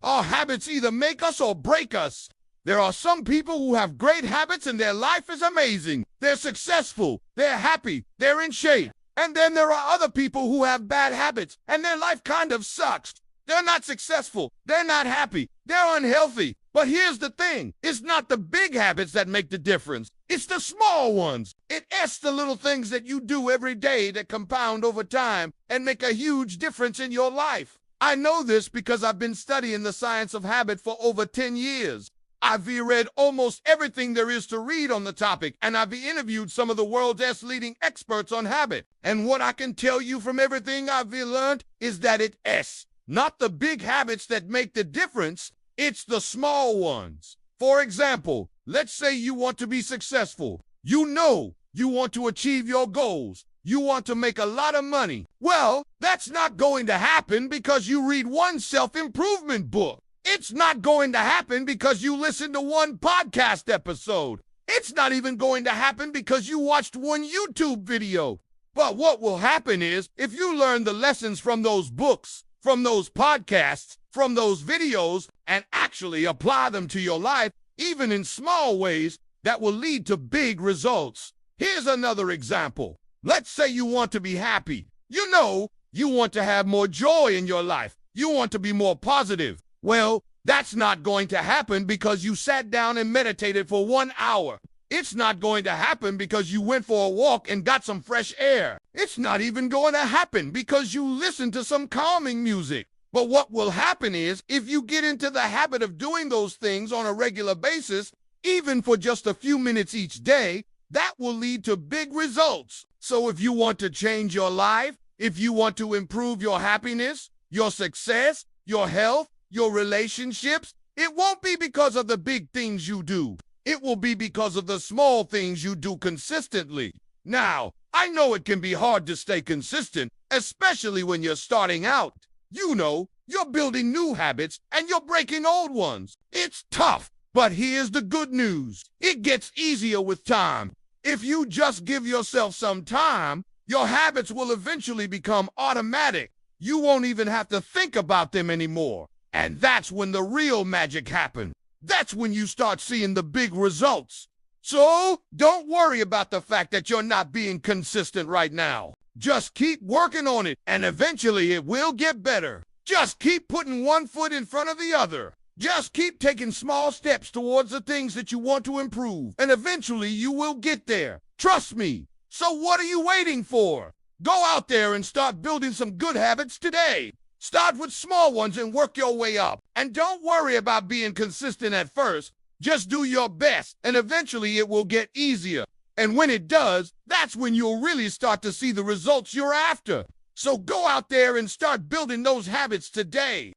Our habits either make us or break us. There are some people who have great habits and their life is amazing. They're successful, they're happy, they're in shape. And then there are other people who have bad habits and their life kind of sucks. They're not successful, they're not happy, they're unhealthy. But here's the thing, it's not the big habits that make the difference. It's the small ones. It's the little things that you do every day that compound over time and make a huge difference in your life. I know this because I've been studying the science of habit for over 10 years. I've read almost everything there is to read on the topic, and I've interviewed some of the world's leading experts on habit. And what I can tell you from everything I've learned is that it's not the big habits that make the difference, it's the small ones. For example, let's say you want to be successful. You know you want to achieve your goals. You want to make a lot of money. Well, that's not going to happen because you read one self-improvement book. It's not going to happen because you listened to one podcast episode. It's not even going to happen because you watched one YouTube video. But what will happen is, if you learn the lessons from those books, from those podcasts, from those videos, and actually apply them to your life, even in small ways, that will lead to big results. Here's another example. Let's say you want to be happy. You know, you want to have more joy in your life. You want to be more positive. Well, that's not going to happen because you sat down and meditated for 1 hour. It's not going to happen because you went for a walk and got some fresh air. It's not even going to happen because you listened to some calming music. But what will happen is, if you get into the habit of doing those things on a regular basis, even for just a few minutes each day, that will lead to big results. So if you want to change your life, if you want to improve your happiness, your success, your health, your relationships, it won't be because of the big things you do. It will be because of the small things you do consistently. Now, I know it can be hard to stay consistent, especially when you're starting out. You know, you're building new habits and you're breaking old ones. It's tough, but here's the good news. It gets easier with time. If you just give yourself some time, your habits will eventually become automatic. You won't even have to think about them anymore. And that's when the real magic happens. That's when you start seeing the big results. So, don't worry about the fact that you're not being consistent right now. Just keep working on it, and eventually it will get better. Just keep putting one foot in front of the other. Just keep taking small steps towards the things that you want to improve, and eventually you will get there. Trust me. So what are you waiting for? Go out there and start building some good habits today. Start with small ones and work your way up. And don't worry about being consistent at first. Just do your best, and eventually it will get easier. And when it does, that's when you'll really start to see the results you're after. So go out there and start building those habits today.